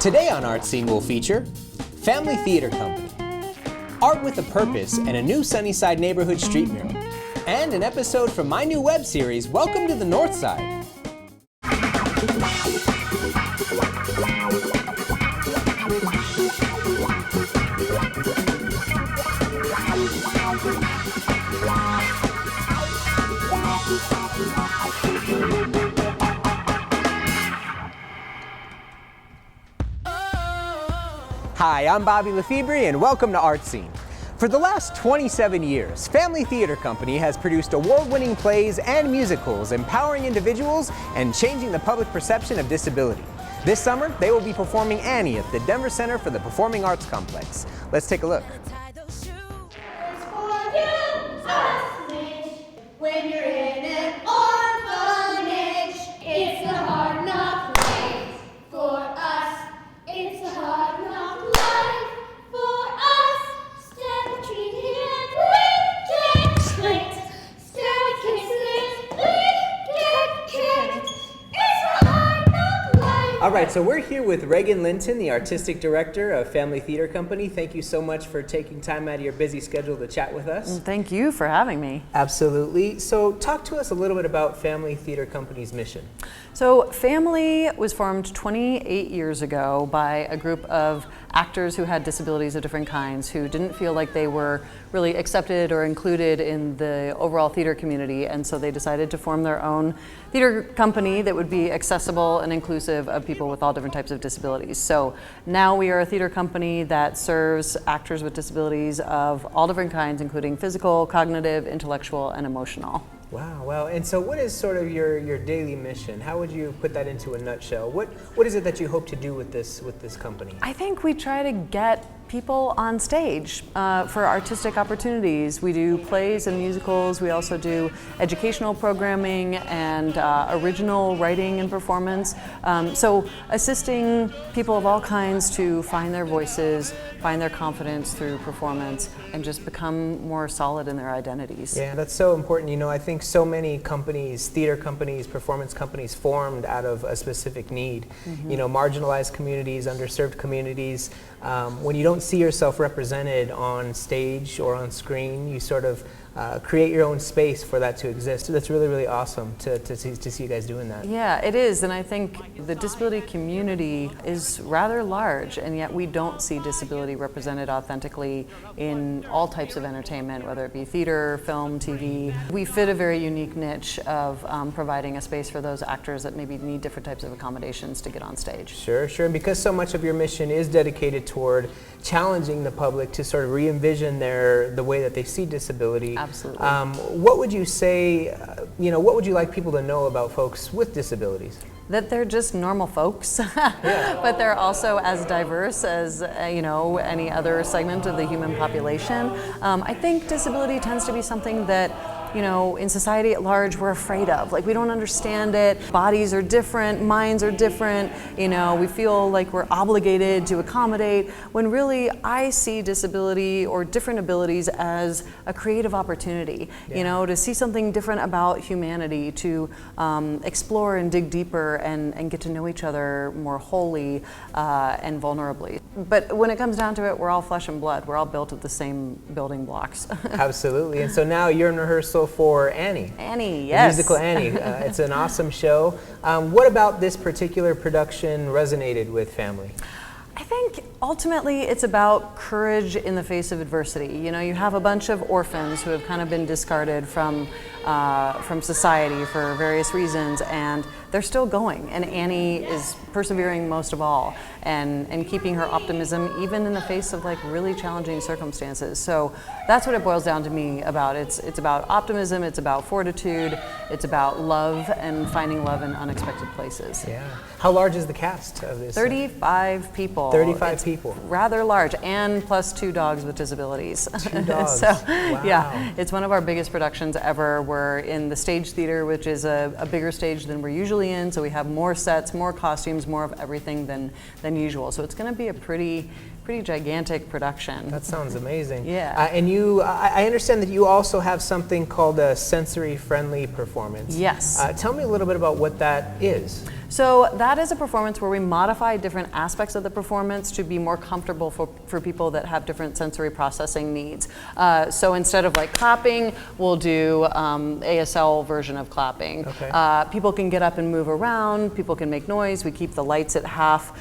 Today on Art Scene we'll feature Family Theater Company, Art with a Purpose and a new Sunnyside neighborhood street mural, and an episode from my new web series, Welcome to the North Side. Hi, I'm Bobby Lefebvre and welcome to Art Scene. For the last 27 years, Family Theater Company has produced award-winning plays and musicals empowering individuals and changing the public perception of disability. This summer, they will be performing Annie at the Denver Center for the Performing Arts Complex. Let's take a look. When you're in an orphanage, it's a hard knock life for us. It's a hard knock life for us. Instead of treating it with judgment, instead of kissing we get kicked. It's a hard knock life. All right, so we're here with Reagan Linton, the Artistic Director of Family Theater Company. Thank you so much for taking time out of your busy schedule to chat with us. Thank you for having me. Absolutely. So talk to us a little bit about Family Theater Company's mission. So Family was formed 28 years ago by a group of actors who had disabilities of different kinds who didn't feel like they were really accepted or included in the overall theater community, and so they decided to form their own theater company that would be accessible and inclusive of people with all different types of disabilities. So now we are a theater company that serves actors with disabilities of all different kinds, including physical, cognitive, intellectual, and emotional. Wow, wow. And so what is sort of your daily mission? How would you put that into a nutshell? What is it that you hope to do with this company? I think we try to get people on stage for artistic opportunities. We do plays and musicals. We also do educational programming and original writing and performance. So assisting people of all kinds to find their voices, find their confidence through performance, and just become more solid in their identities. Yeah, that's so important. You know, I think so many companies, theater companies, performance companies formed out of a specific need. Mm-hmm. You know, marginalized communities, underserved communities. When you don't see yourself represented on stage or on screen, you sort of create your own space for that to exist. So that's really, really awesome to see you guys doing that. Yeah, it is, and I think the disability community is rather large, and yet we don't see disability represented authentically in all types of entertainment, whether it be theater, film, TV. We fit a very unique niche of providing a space for those actors that maybe need different types of accommodations to get on stage. Sure, sure, and because so much of your mission is dedicated toward challenging the public to sort of re-envision the way that they see disability. Absolutely. What would you say, what would you like people to know about folks with disabilities? That they're just normal folks, yeah. But they're also as diverse as any other segment of the human population. I think disability tends to be something that in society at large, we're afraid of. Like, we don't understand it. Bodies are different, minds are different. We feel like we're obligated to accommodate, when really I see disability or different abilities as a creative opportunity. Yeah. To see something different about humanity, to explore and dig deeper and get to know each other more wholly and vulnerably. But when it comes down to it, we're all flesh and blood. We're all built of the same building blocks. Absolutely. And so now you're in rehearsal for Annie. Annie, yes. The musical Annie. It's an awesome show. What about this particular production resonated with Family? I think ultimately it's about courage in the face of adversity. You have a bunch of orphans who have kind of been discarded from society for various reasons, and they're still going. And Annie is persevering most of all, and keeping her optimism even in the face of really challenging circumstances. So that's what it boils down to me about. It's about optimism, it's about fortitude, it's about love and finding love in unexpected places. Yeah. How large is the cast of this? 35 people. 35 people. Rather large, and plus 2 dogs with disabilities. 2 dogs. So, wow. Yeah, it's one of our biggest productions ever. We're in the Stage Theater, which is a bigger stage than we're usually in, so we have more sets, more costumes, more of everything than usual. So it's going to be a pretty gigantic production. That sounds amazing. Yeah. And I understand that you also have something called a sensory-friendly performance. Yes. Tell me a little bit about what that is. So that is a performance where we modify different aspects of the performance to be more comfortable for people that have different sensory processing needs. So instead of like clapping, we'll do ASL version of clapping. Okay. People can get up and move around, people can make noise. We keep the lights at half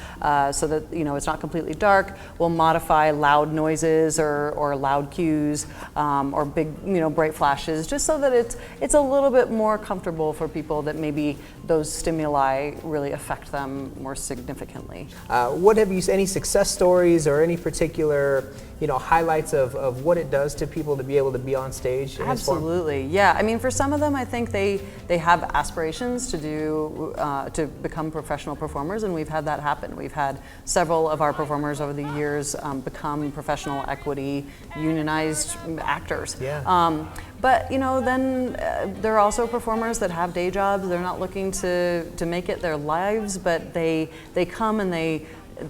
so that it's not completely dark. We'll modify loud noises or loud cues or big bright flashes, just so that it's a little bit more comfortable for people that maybe those stimuli really affect them more significantly. What have you, any success stories or any particular highlights of what it does to people to be able to be on stage in this form? Absolutely, yeah. I mean, for some of them, I think they have aspirations to become professional performers, and we've had that happen. We've had several of our performers over the years become professional equity unionized actors. Yeah. But then there are also performers that have day jobs. They're not looking to make it their lives, but they come and they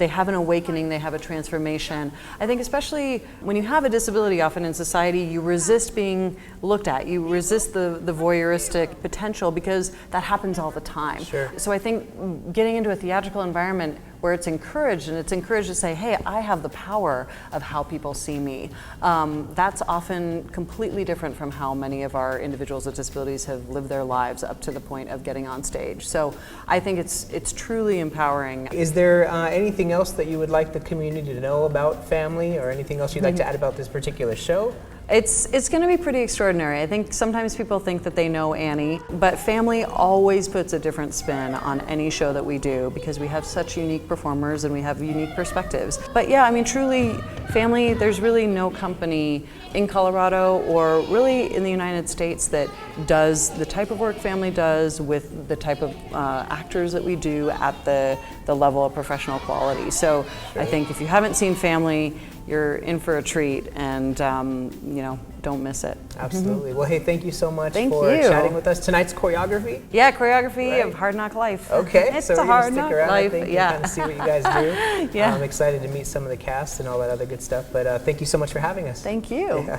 have an awakening, they have a transformation. I think especially when you have a disability often in society, you resist being looked at. You resist the voyeuristic potential because that happens all the time. Sure. So I think getting into a theatrical environment where it's encouraged, and it's encouraged to say, hey, I have the power of how people see me. That's often completely different from how many of our individuals with disabilities have lived their lives up to the point of getting on stage. So I think it's truly empowering. Is there anything else that you would like the community to know about Family, or anything else you'd like to add about this particular show? It's going to be pretty extraordinary. I think sometimes people think that they know Annie, but Family always puts a different spin on any show that we do because we have such unique performers and we have unique perspectives. But yeah, I mean, truly, Family, there's really no company in Colorado or really in the United States that does the type of work Family does with the type of actors that we do at the level of professional quality. So I think if you haven't seen Family, you're in for a treat, and don't miss it. Absolutely. Well, hey, thank you so much Thank for you. chatting with us. Tonight's choreography? Yeah, choreography Right. of Hard Knock Life. Okay, It's so a we're gonna hard stick knock around, life. I think, Yeah. and kind of see what you guys do. Yeah. I'm excited to meet some of the cast and all that other good stuff, but thank you so much for having us. Thank you. Yeah.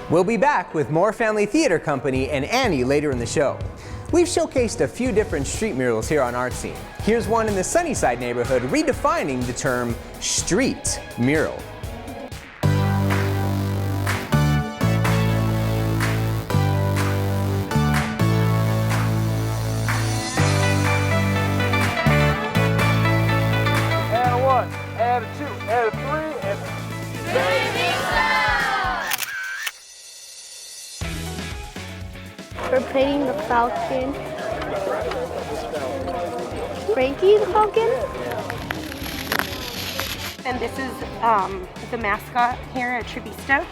We'll be back with more Family Theater Company and Annie later in the show. We've showcased a few different street murals here on Art Scene. Here's one in the Sunnyside neighborhood redefining the term street mural. Add a 1, add a 2, add a 3, and We're painting the Falcon. Frankie the Falcon? And this is the mascot here at Trevista.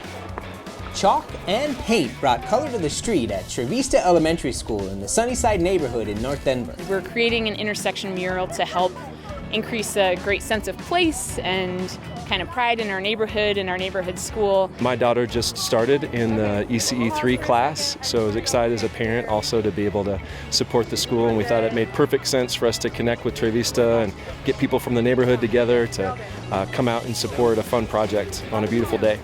Chalk and paint brought color to the street at Trevista Elementary School in the Sunnyside neighborhood in North Denver. We're creating an intersection mural to help increase a great sense of place and kind of pride in our neighborhood and our neighborhood school. My daughter just started in the ECE3 class, so I was excited as a parent also to be able to support the school, and we thought it made perfect sense for us to connect with Trevista and get people from the neighborhood together to come out and support a fun project on a beautiful day.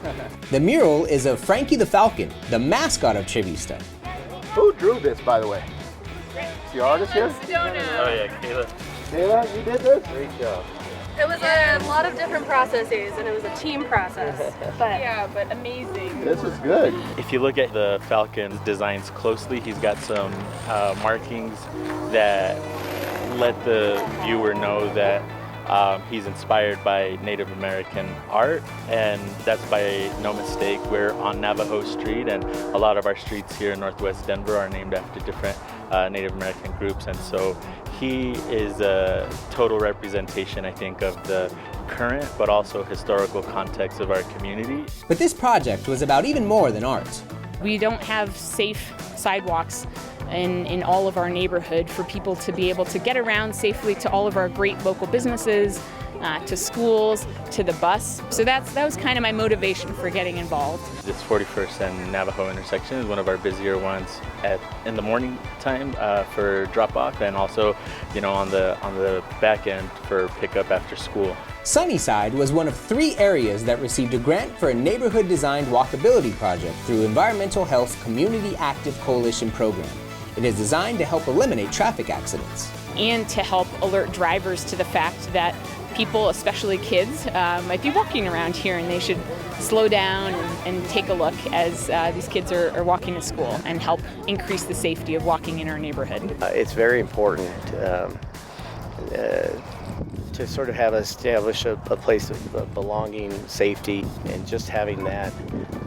The mural is of Frankie the Falcon, the mascot of Trevista. who drew this, by the way? The artist here? Oh yeah, Kayla. Kayla, you did this? Great job. It was a lot of different processes, and it was a team process. But Yeah, but amazing. This is good. If you look at the Falcon's designs closely, he's got some markings that let the viewer know that he's inspired by Native American art, and that's by no mistake. We're on Navajo Street, and a lot of our streets here in Northwest Denver are named after different Native American groups, and so he is a total representation, I think, of the current but also historical context of our community. But this project was about even more than art. We don't have safe sidewalks in all of our neighborhood for people to be able to get around safely to all of our great local businesses, to schools, to the bus. So that was kind of my motivation for getting involved. This 41st and Navajo intersection is one of our busier ones in the morning time for drop-off, and also, on the back end for pickup after school. Sunnyside was one of 3 areas that received a grant for a neighborhood designed walkability project through Environmental Health Community Active Coalition program. It is designed to help eliminate traffic accidents. And to help alert drivers to the fact that people, especially kids, might be walking around here and they should slow down and take a look as these kids are walking to school and help increase the safety of walking in our neighborhood. It's very important to sort of have establish a place of belonging, safety, and just having that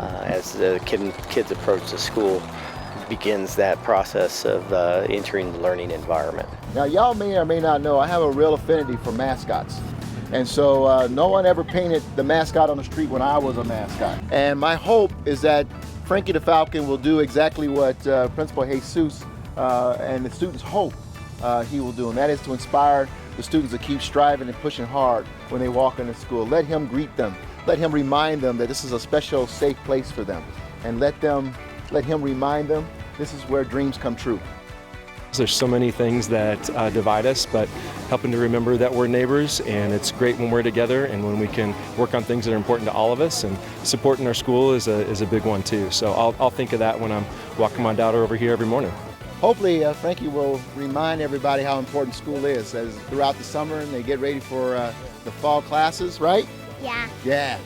as the kids approach the school begins that process of entering the learning environment. Now, y'all may or may not know, I have a real affinity for mascots. And so no one ever painted the mascot on the street when I was a mascot. And my hope is that Frankie the Falcon will do exactly what Principal Jesus and the students hope he will do, and that is to inspire the students to keep striving and pushing hard when they walk into school. Let him greet them. Let him remind them that this is a special, safe place for them. And let him remind them this is where dreams come true. There's so many things that divide us, but helping to remember that we're neighbors, and it's great when we're together and when we can work on things that are important to all of us, and supporting our school is a big one too. So I'll think of that when I'm walking my daughter over here every morning. Hopefully, Frankie will remind everybody how important school is as throughout the summer and they get ready for the fall classes, right? Yeah. Yeah.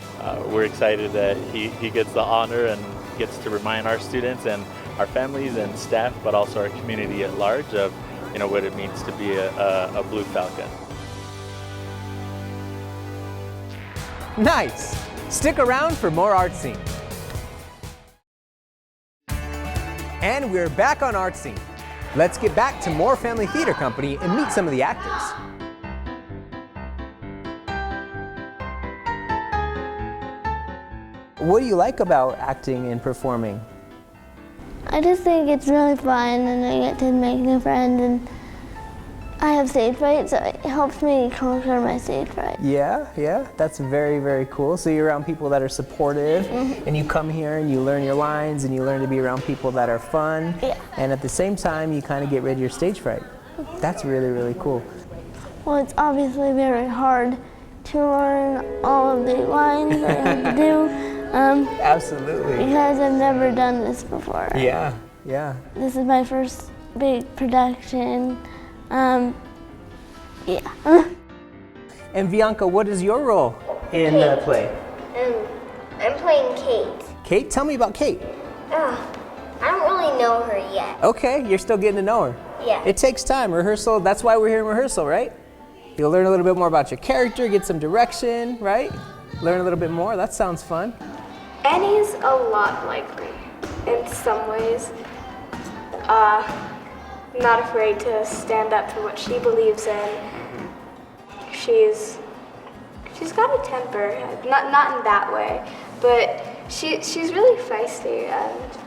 We're excited that he gets the honor and gets to remind our students and our families and staff, but also our community at large of what it means to be a Blue Falcon. Nice! Stick around for more Art Scene. And we're back on Art Scene. Let's get back to Moore Family Theater Company and meet some of the actors. What do you like about acting and performing? I just think it's really fun and I get to make new friends and I have stage fright, so it helps me conquer my stage fright. Yeah, that's very, very cool. So you're around people that are supportive, and you come here and you learn your lines and you learn to be around people that are fun. Yeah. And at the same time, you kind of get rid of your stage fright. That's really, really cool. Well, it's obviously very hard to learn all of the lines that I have to do. Absolutely. Because I've never done this before. Yeah. This is my first big production. And Bianca, what is your role in the play? I'm playing Kate. Kate, tell me about Kate. I don't really know her yet. Okay, you're still getting to know her. Yeah. It takes time. Rehearsal, that's why we're here in rehearsal, right? You'll learn a little bit more about your character, get some direction, right? Learn a little bit more. That sounds fun. Annie's a lot like me in some ways. Not afraid to stand up for what she believes in. She's got a temper, not in that way, but she's really feisty and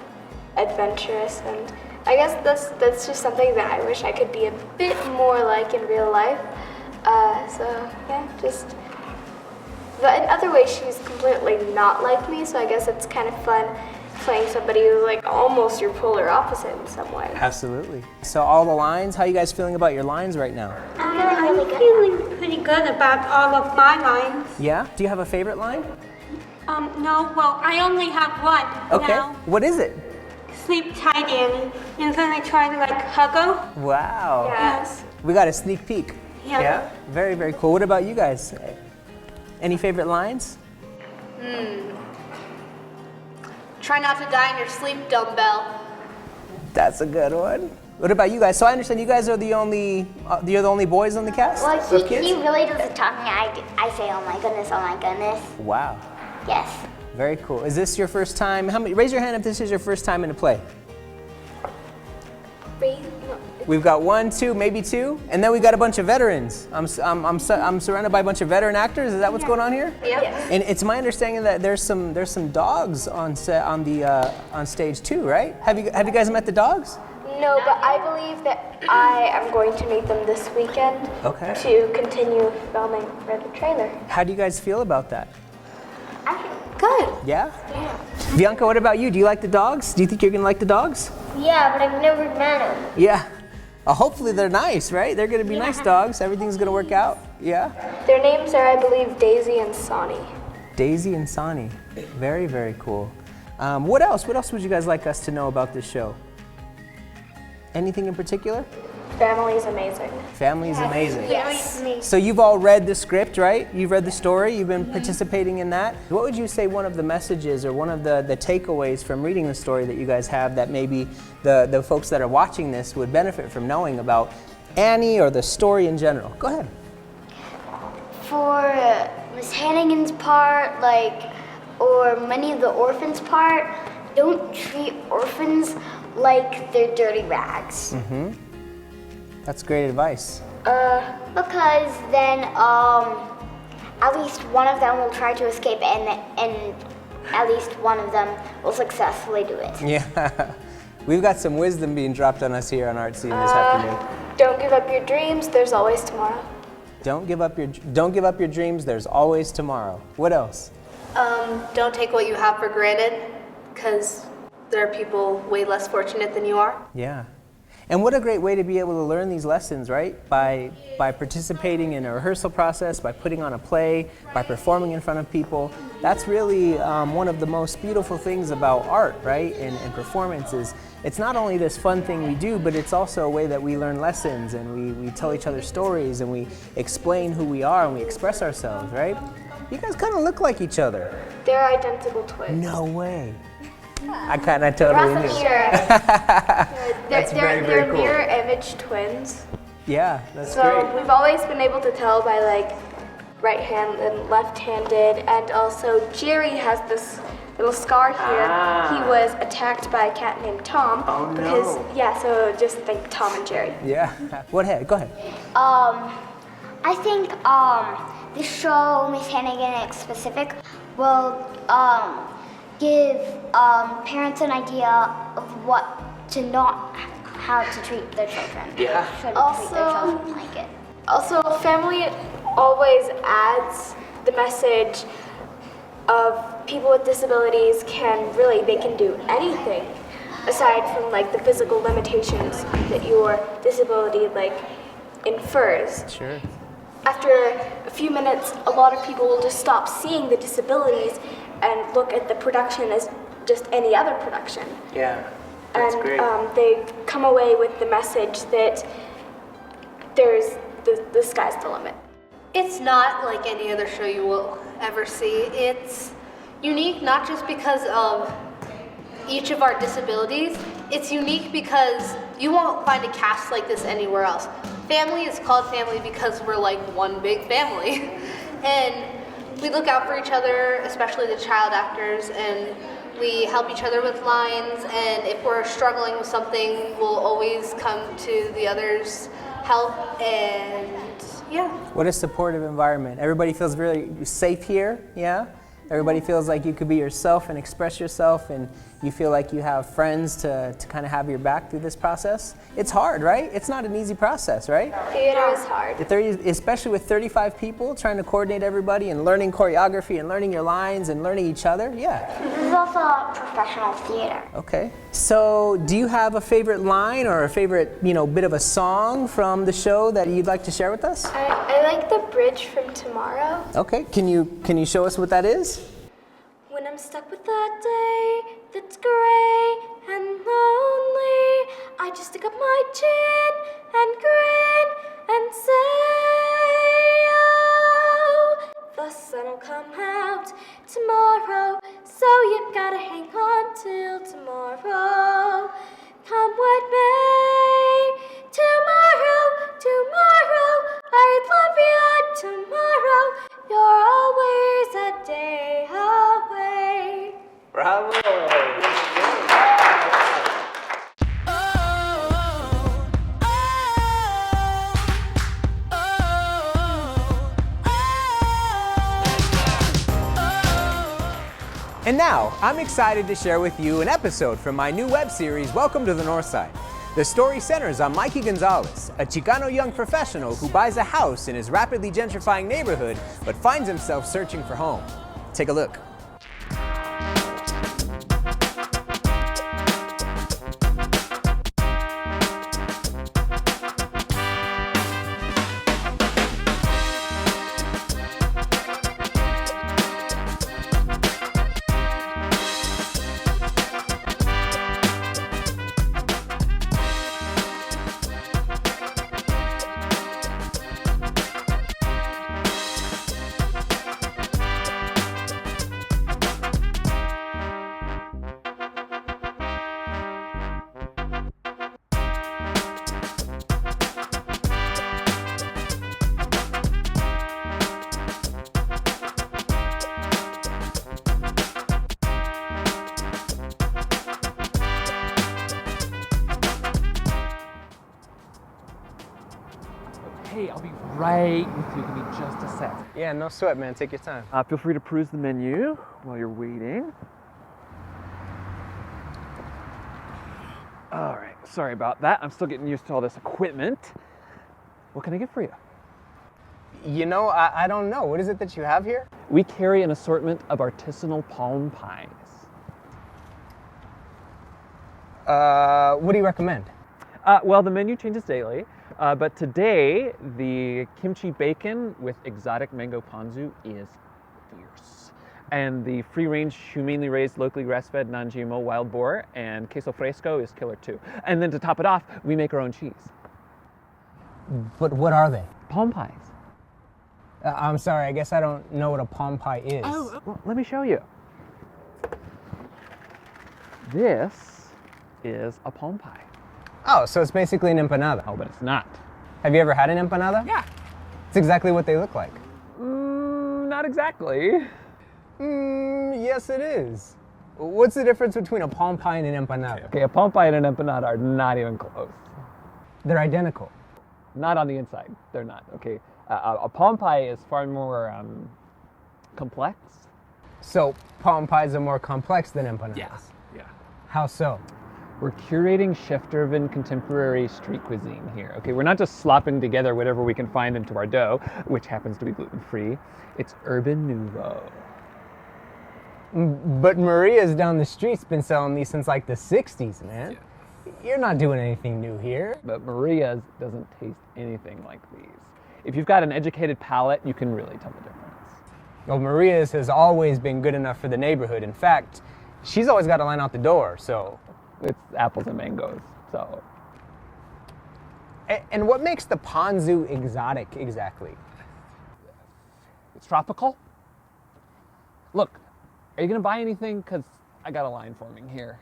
adventurous, and I guess that's just something that I wish I could be a bit more like in real life. But in other ways, she's completely not like me, so I guess it's kind of fun playing somebody who's like almost your polar opposite in some way. Absolutely. So all the lines, how are you guys feeling about your lines right now? I'm feeling pretty good about all of my lines. Yeah? Do you have a favorite line? No, well, I only have one Okay. now. What is it? Sleep tight, Annie. And then I try to like hug her. Wow. Yes. We got a sneak peek. Yeah. Very, very cool. What about you guys? Any favorite lines? Try not to die in your sleep, dumbbell. That's a good one. What about you guys? So I understand you guys are the only boys on the cast? Well, of kids? he really doesn't talk to me. I say, oh my goodness, oh my goodness. Wow. Yes. Very cool. Is this your first time? Raise your hand if this is your first time in a play. We've got 1, 2, maybe 2, and then we got a bunch of veterans. I'm surrounded by a bunch of veteran actors. Is that what's going on here? Yep. And it's my understanding that there's some dogs on stage too, right? Have you guys met the dogs? No, but I believe that I am going to meet them this weekend Okay. to continue filming for the trailer. How do you guys feel about that? Good. Yeah? Bianca, what about you? Do you like the dogs? Do you think you're gonna like the dogs? Yeah, but I've never met him. Yeah. Hopefully they're nice, right? They're gonna be nice dogs. Everything's gonna work out. Yeah? Their names are, I believe, Daisy and Sonny. Daisy and Sonny. Very, very cool. What else? What else would you guys like us to know about this show? Anything in particular? Family's amazing. Family's amazing. Yes. So you've all read the script, right? You've read the story, you've been participating in that. What would you say one of the messages or one of the takeaways from reading the story that you guys have that maybe the folks that are watching this would benefit from knowing about Annie or the story in general? Go ahead. For Miss Hannigan's part, or many of the orphans' part, don't treat orphans like they're dirty rags. That's great advice. Because then at least one of them will try to escape and at least one of them will successfully do it. Yeah. We've got some wisdom being dropped on us here on Art Scene this afternoon. Don't give up your dreams. There's always tomorrow. Don't give up your dreams. There's always tomorrow. What else? Don't take what you have for granted, because there are people way less fortunate than you are. Yeah. And what a great way to be able to learn these lessons, right? By participating in a rehearsal process, by putting on a play, by performing in front of people. That's really one of the most beautiful things about art, right? And performances. It's not only this fun thing we do, but it's also a way that we learn lessons and we tell each other stories and we explain who we are and we express ourselves, right? You guys kind of look like each other. They're identical twins. No way. I totally knew. They're mirror image twins. Yeah, that's So great. we've always been able to tell by right hand and left handed, and also Jerry has this little scar here. He was attacked by a cat named Tom. Oh, no. So just think Tom and Jerry. Yeah. Go ahead. I think the show Miss Hannigan in specific will give parents an idea of how to treat their children. Yeah. Shouldn't treat their children like it. Also, family always adds the message of people with disabilities they can do anything aside from the physical limitations that your disability infers. Sure. After a few minutes, a lot of people will just stop seeing the disabilities and look at the production as just any other production. Yeah. That's great. They come away with the message that there's the sky's the limit. It's not like any other show you will ever see. It's unique not just because of each of our disabilities. It's unique because you won't find a cast like this anywhere else. Family is called family because we're like one big family. And we look out for each other, especially the child actors, and we help each other with lines, and if we're struggling with something, we'll always come to the others' help, and yeah. What a supportive environment. Everybody feels really safe here, yeah? Everybody feels like you could be yourself and express yourself, and you feel like you have friends to kind of have your back through this process. It's hard, right? It's not an easy process, right? Theater is hard. Especially with 35 people, trying to coordinate everybody and learning choreography and learning your lines and learning each other, yeah. This is also professional theater. Okay. So do you have a favorite line or a favorite, bit of a song from the show that you'd like to share with us? I like the bridge from Tomorrow. Okay. Can you show us what that is? When I'm stuck with a day that's gray and lonely, I just stick up my chin and grin and say, oh, the sun will come out tomorrow, so you've gotta hang on till tomorrow. Come what may, tomorrow, I'd love you tomorrow. You're always a day away. Bravo! And now, I'm excited to share with you an episode from my new web series, Welcome to the North Side. The story centers on Mikey Gonzalez, a Chicano young professional who buys a house in his rapidly gentrifying neighborhood, but finds himself searching for home. Take a look. right with you. Give me just a sec. Yeah, no sweat, man. Take your time. Feel free to peruse the menu while you're waiting. All right, sorry about that. I'm still getting used to all this equipment. What can I get for you? You know, I don't know. What is it that you have here? We carry an assortment of artisanal palm pies. What do you recommend? Well, the menu changes daily, but today the kimchi bacon with exotic mango ponzu is fierce. And the free-range, humanely raised, locally grass-fed, non-GMO wild boar and queso fresco is killer too. And then to top it off, we make our own cheese. But what are they? Palm pies. I'm sorry, I guess I don't know what a palm pie is. Oh, well, let me show you. This is a palm pie. Oh, so it's basically an empanada. Oh, but it's not. Have you ever had an empanada? Yeah. It's exactly what they look like. Not exactly. Yes it is. What's the difference between a palm pie and an empanada? Okay, a palm pie and an empanada are not even close. They're identical. Not on the inside. They're not, okay? A palm pie is far more complex. So palm pies are more complex than empanadas? Yeah. How so? We're curating chef-driven contemporary street cuisine here, okay? We're not just slopping together whatever we can find into our dough, which happens to be gluten-free. It's urban nouveau. But Maria's down the street's been selling these since like the 60s, man. You're not doing anything new here. But Maria's doesn't taste anything like these. If you've got an educated palate, you can really tell the difference. Well, Maria's has always been good enough for the neighborhood. In fact, she's always got a line out the door, so. It's apples and mangoes, so. And what makes the ponzu exotic exactly? It's tropical. Look, are you gonna buy anything? Because I got a line forming here.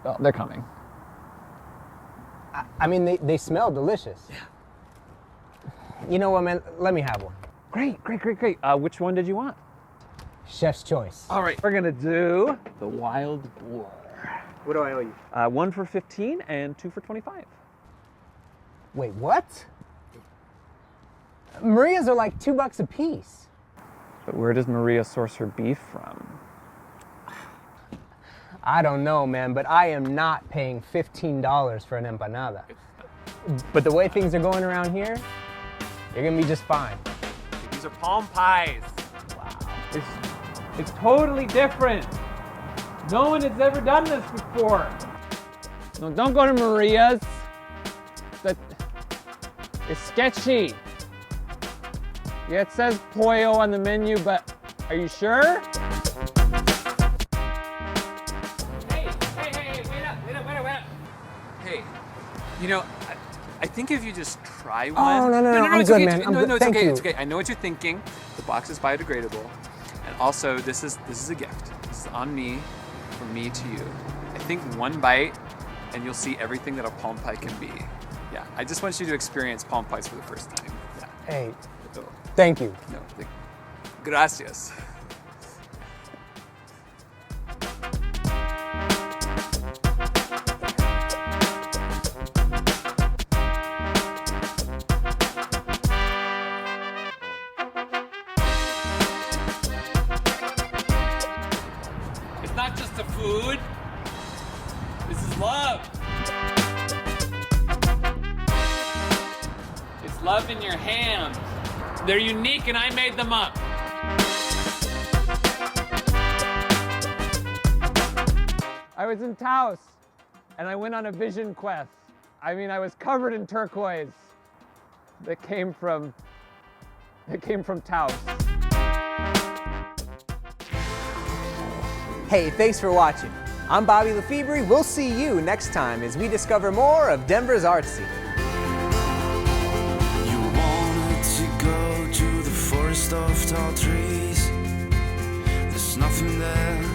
Well, they're coming. I mean, they smell delicious. Yeah. You know what, man? Let me have one. Great. Which one did you want? Chef's choice. All right, we're gonna do the wild boar. What do I owe you? 1 for 15 and 2 for 25. Wait, what? Maria's are like $2 a piece. But where does Maria source her beef from? I don't know, man, but I am not paying $15 for an empanada. But the way things are going around here, you're gonna be just fine. These are palm pies. Wow. It's totally different. No one has ever done this before. No, don't go to Maria's. It's sketchy. Yeah, it says pollo on the menu, but are you sure? Hey, wait up. Hey, you know, I think if you just try one. Oh, no, I'm it's good, okay. man. I'm good. No, it's Thank okay. you. It's okay. I know what you're thinking. The box is biodegradable, and also this is a gift. This is on me, from me to you. I think one bite, and you'll see everything that a palm pie can be. Yeah, I just want you to experience palm pies for the first time. Yeah. Hey, So, thank you. no, gracias. It's not just a food. This is love. It's love in your hands. They're unique and I made them up. I was in Taos, and I went on a vision quest. I mean, I was covered in turquoise that came from Taos. Hey, thanks for watching. I'm Bobby Lefebvre. We'll see you next time as we discover more of Denver's art scene. You wanted to go to the forest of tall trees. There's nothing there.